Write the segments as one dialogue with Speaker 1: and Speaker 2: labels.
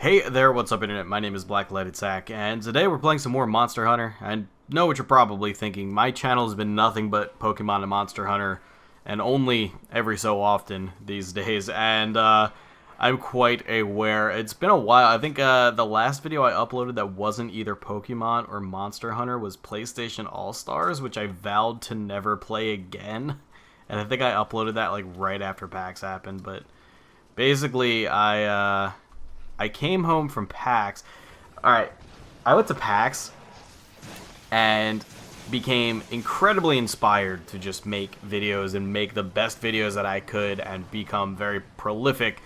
Speaker 1: Hey there, what's up internet? My name is BlackLightAttack, and today we're playing some more Monster Hunter. I know what you're probably thinking. My channel has been nothing but Pokemon and Monster Hunter, and only every so often these days, and I'm quite aware. It's been a while. I think the last video I uploaded that wasn't either Pokemon or Monster Hunter was PlayStation All-Stars, which I vowed to never play again, and I think I uploaded that like right after PAX happened, but basically I came home from PAX. Alright, I went to PAX and became incredibly inspired to just make videos and make the best videos that I could and become very prolific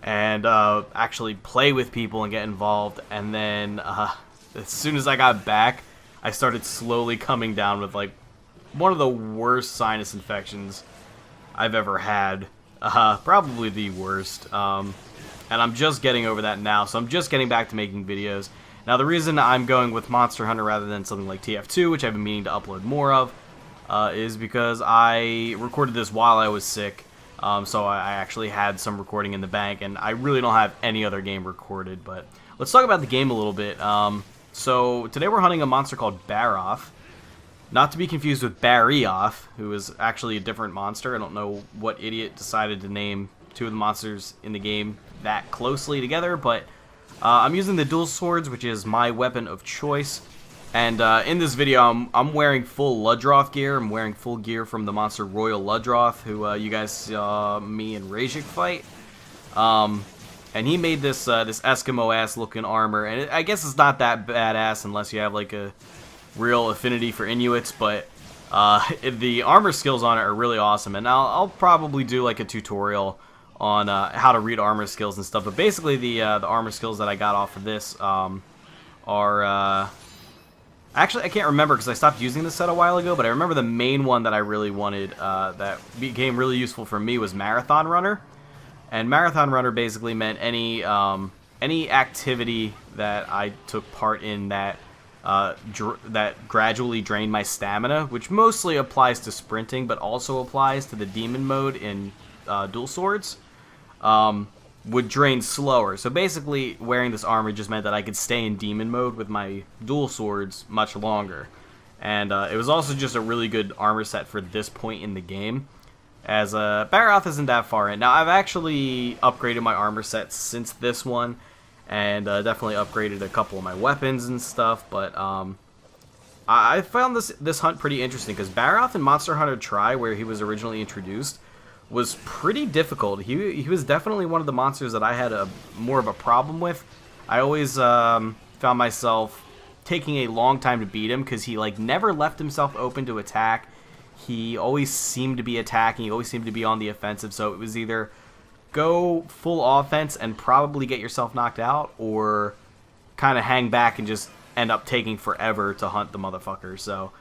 Speaker 1: and actually play with people and get involved. And then as soon as I got back, I started slowly coming down with like one of the worst sinus infections I've ever had. Probably the worst. And I'm just getting over that now, so I'm just getting back to making videos. Now, the reason I'm going with Monster Hunter rather than something like TF2, which I've been meaning to upload more of, is because I recorded this while I was sick, so I actually had some recording in the bank, and I really don't have any other game recorded. But let's talk about the game a little bit. So today we're hunting a monster called Barroth, not to be confused with Barroth, who is actually a different monster. I don't know what idiot decided to name two of the monsters in the game that closely together, but I'm using the dual swords, which is my weapon of choice. And in this video, I'm wearing full Ludroth gear. I'm wearing full gear from the monster Royal Ludroth, who you guys saw me and Rajik fight. And he made this this Eskimo-ass looking armor, and I guess it's not that badass unless you have like a real affinity for Inuits, but the armor skills on it are really awesome. And I'll probably do like a tutorial on how to read armor skills and stuff, but basically the armor skills that I got off of this are actually I can't remember because I stopped using this set a while ago, but I remember the main one that I really wanted that became really useful for me was Marathon Runner. And Marathon Runner basically meant any activity that I took part in that that gradually drained my stamina, which mostly applies to sprinting, but also applies to the demon mode in dual swords, would drain slower. So basically, wearing this armor just meant that I could stay in demon mode with my dual swords much longer. And it was also just a really good armor set for this point in the game, as Barroth isn't that far in. Now, I've actually upgraded my armor set since this one, and definitely upgraded a couple of my weapons and stuff, but I found this hunt pretty interesting, because Barroth in Monster Hunter Tri, where he was originally introduced, was pretty difficult. He was definitely one of the monsters that I had more of a problem with. I always found myself taking a long time to beat him because he like never left himself open to attack. He always seemed to be attacking. He always seemed to be on the offensive. So it was either go full offense and probably get yourself knocked out, or kind of hang back and just end up taking forever to hunt the motherfucker. So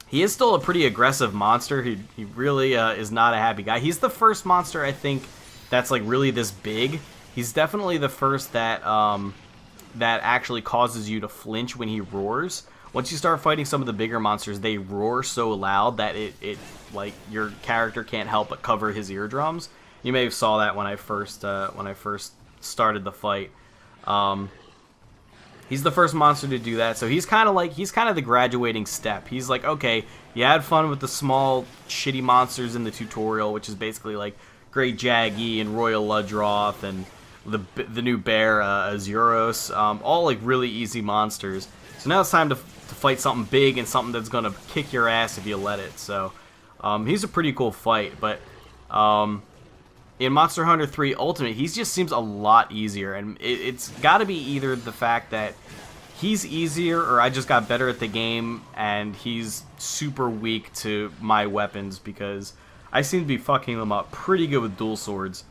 Speaker 1: he is still a pretty aggressive monster. He really is not a happy guy. He's the first monster, I think, that's like really this big. He's definitely the first that that actually causes you to flinch when he roars. Once you start fighting some of the bigger monsters, they roar so loud that it like your character can't help but cover his eardrums. You may have saw that when I first started the fight. He's the first monster to do that, so he's kind of the graduating step. He's like, okay, you had fun with the small, shitty monsters in the tutorial, which is basically like Great Jaggy and Royal Ludroth and the new bear, Azuros, all like really easy monsters. So now it's time to fight something big and something that's gonna kick your ass if you let it. So he's a pretty cool fight, but in Monster Hunter 3 Ultimate, he just seems a lot easier, and it's got to be either the fact that he's easier, or I just got better at the game, and he's super weak to my weapons, because I seem to be fucking them up pretty good with dual swords.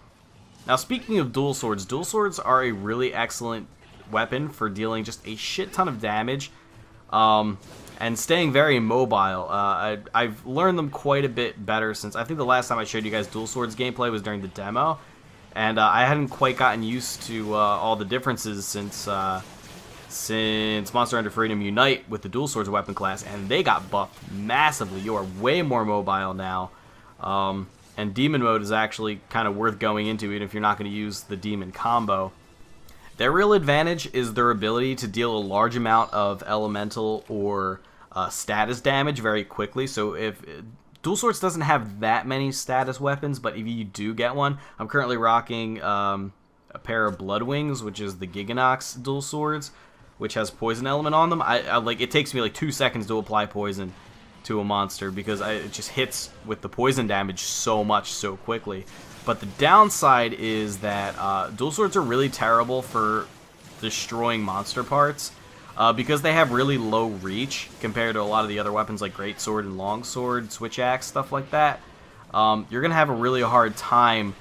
Speaker 1: Now, speaking of dual swords are a really excellent weapon for dealing just a shit ton of damage, and staying very mobile. I've learned them quite a bit better since I think the last time I showed you guys dual swords gameplay was during the demo, and I hadn't quite gotten used to all the differences since Monster Hunter Freedom Unite with the dual swords weapon class, and they got buffed massively. You are way more mobile now, and demon mode is actually kind of worth going into, even if you're not going to use the demon combo. Their real advantage is their ability to deal a large amount of elemental or status damage very quickly. So if Dual Swords doesn't have that many status weapons, but if you do get one, I'm currently rocking a pair of Bloodwings, which is the Giganox Dual Swords, which has poison element on them. I like, it takes me like 2 seconds to apply poison to a monster because it just hits with the poison damage so much so quickly. But the downside is that Dual Swords are really terrible for destroying monster parts because they have really low reach compared to a lot of the other weapons like Greatsword and Longsword, Switch Axe, stuff like that. You're going to have a really hard time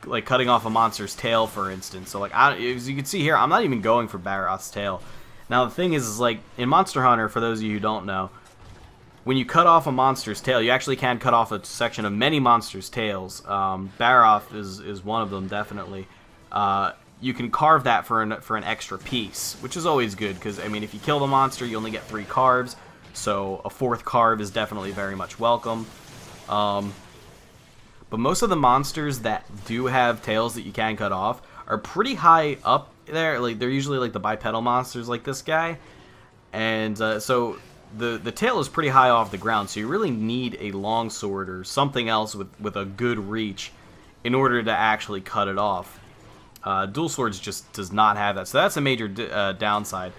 Speaker 1: like cutting off a monster's tail, for instance. So like, as you can see here, I'm not even going for Barroth's tail. Now the thing is like, in Monster Hunter, for those of you who don't know, when you cut off a monster's tail, you actually can cut off a section of many monsters' tails. Barroth is one of them, definitely. You can carve that for an extra piece, which is always good, because, I mean, if you kill the monster, you only get 3 carves, so a 4th carve is definitely very much welcome. But most of the monsters that do have tails that you can cut off are pretty high up there. Like, they're usually like the bipedal monsters like this guy. And so the tail is pretty high off the ground, so you really need a longsword or something else with a good reach in order to actually cut it off. Dual Swords just does not have that, so that's a major downside.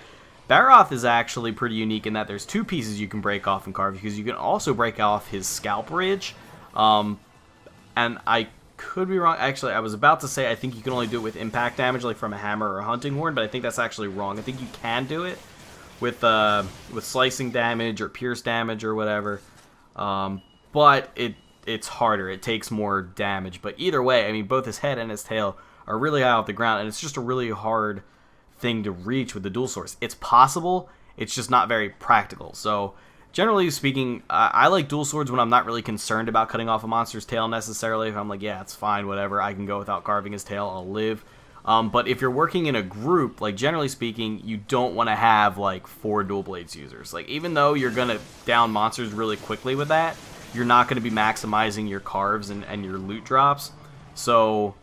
Speaker 1: Barroth is actually pretty unique in that there's 2 pieces you can break off and carve, because you can also break off his scalp ridge. And I could be wrong. Actually, I was about to say I think you can only do it with impact damage, like from a hammer or a hunting horn, but I think that's actually wrong. I think you can do it with slicing damage or pierce damage or whatever, but it's harder. It takes more damage. But either way, I mean, both his head and his tail are really high off the ground, and it's just a really hard thing to reach with the dual swords. It's possible, it's just not very practical. So generally speaking, I like dual swords when I'm not really concerned about cutting off a monster's tail necessarily. If I'm like, yeah, it's fine, whatever, I can go without carving his tail, I'll live. But if you're working in a group, like generally speaking, you don't want to have like 4 dual blades users. Like, even though you're gonna down monsters really quickly with that, you're not going to be maximizing your carves and your loot drops. So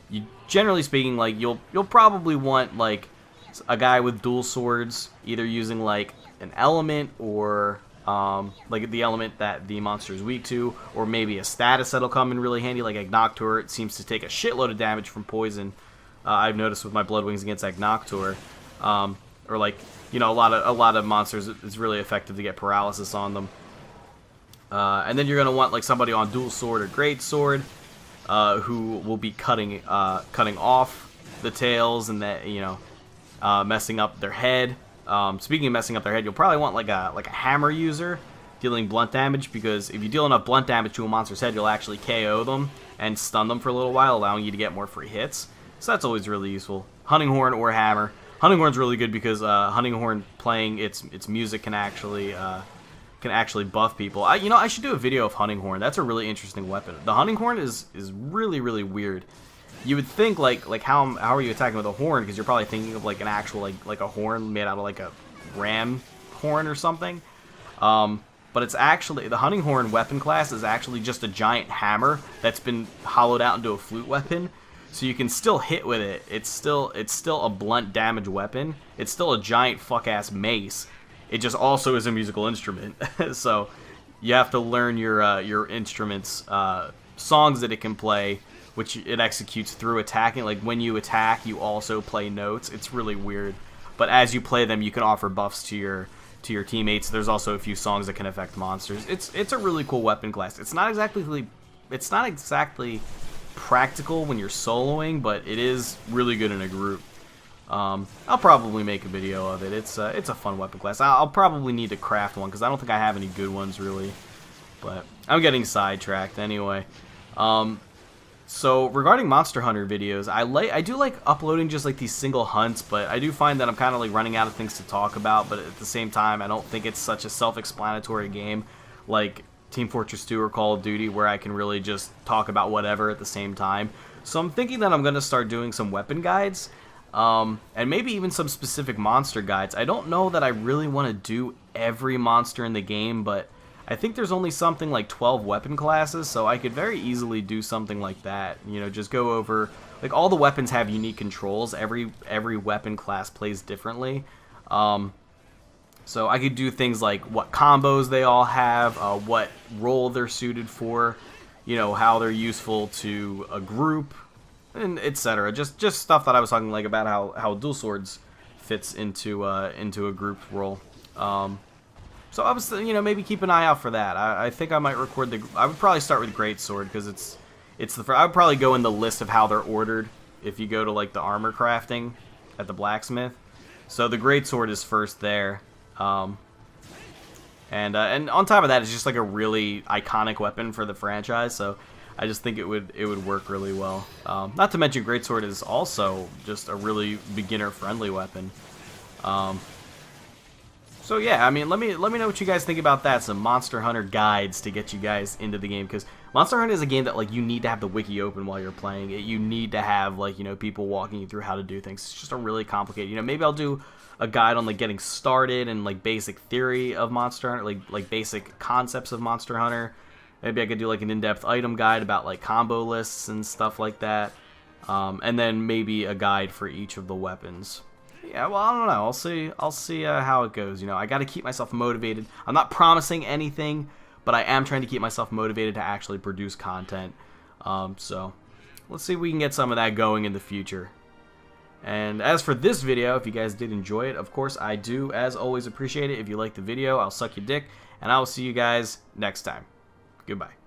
Speaker 1: you, generally speaking, like you'll probably want like a guy with dual swords, either using like an element or like the element that the monster is weak to, or maybe a status that'll come in really handy, like Agnoctor. It seems to take a shitload of damage from poison. I've noticed with my Bloodwings against Agnoctor, or like, you know, a lot of monsters, it's really effective to get paralysis on them. And then you're gonna want like somebody on dual sword or great sword, who will be cutting off the tails and that, you know, messing up their head. Speaking of messing up their head, you'll probably want like a hammer user dealing blunt damage, because if you deal enough blunt damage to a monster's head, you'll actually KO them and stun them for a little while, allowing you to get more free hits. So that's always really useful. Hunting horn or hammer. Hunting horn's really good because hunting horn playing its music can actually buff people. I should do a video of hunting horn. That's a really interesting weapon. The hunting horn is really, really weird. You would think like how are you attacking with a horn, because you're probably thinking of like an actual like a horn made out of like a ram horn or something. But it's actually, the hunting horn weapon class is actually just a giant hammer that's been hollowed out into a flute weapon. So you can still hit with it. It's still a blunt damage weapon. It's still a giant fuck-ass mace. It just also is a musical instrument. So you have to learn your instrument's songs that it can play, which it executes through attacking. Like when you attack, you also play notes. It's really weird. But as you play them, you can offer buffs to your teammates. There's also a few songs that can affect monsters. It's a really cool weapon class. It's not exactly practical when you're soloing, but it is really good in a group. I'll probably make a video of it. It's a fun weapon class. I'll probably need to craft one because I don't think I have any good ones really. But I'm getting sidetracked anyway. So regarding Monster Hunter videos, I do like uploading just like these single hunts, but I do find that I'm kind of like running out of things to talk about. But at the same time, I don't think it's such a self-explanatory game like Team Fortress 2 or Call of Duty, where I can really just talk about whatever at the same time. So I'm thinking that I'm going to start doing some weapon guides, and maybe even some specific monster guides. I don't know that I really want to do every monster in the game, but I think there's only something like 12 weapon classes, so I could very easily do something like that. You know, just go over, like, all the weapons have unique controls. Every weapon class plays differently. So I could do things like what combos they all have, what role they're suited for, you know, how they're useful to a group, and etc. Just stuff that I was talking like about how dual swords fits into a group role. So I was, you know, maybe keep an eye out for that. I think I might record I would probably start with greatsword because I would probably go in the list of how they're ordered if you go to like the armor crafting at the blacksmith. So the greatsword is first there. And on top of that, it's just like a really iconic weapon for the franchise, so I just think it would work really well. Not to mention, greatsword is also just a really beginner-friendly weapon. So yeah, I mean, let me know what you guys think about that. Some Monster Hunter guides to get you guys into the game, because Monster Hunter is a game that like you need to have the wiki open while you're playing it. You need to have like, you know, people walking you through how to do things. It's just a really complicated. You know, maybe I'll do a guide on like getting started and like basic theory of Monster Hunter, like basic concepts of Monster Hunter. Maybe I could do like an in-depth item guide about like combo lists and stuff like that. And then maybe a guide for each of the weapons. Yeah, well, I don't know. I'll see how it goes. You know, I got to keep myself motivated. I'm not promising anything, but I am trying to keep myself motivated to actually produce content. So let's see if we can get some of that going in the future. And as for this video, if you guys did enjoy it, of course I do, as always, appreciate it. If you like the video, I'll suck your dick, and I will see you guys next time. Goodbye.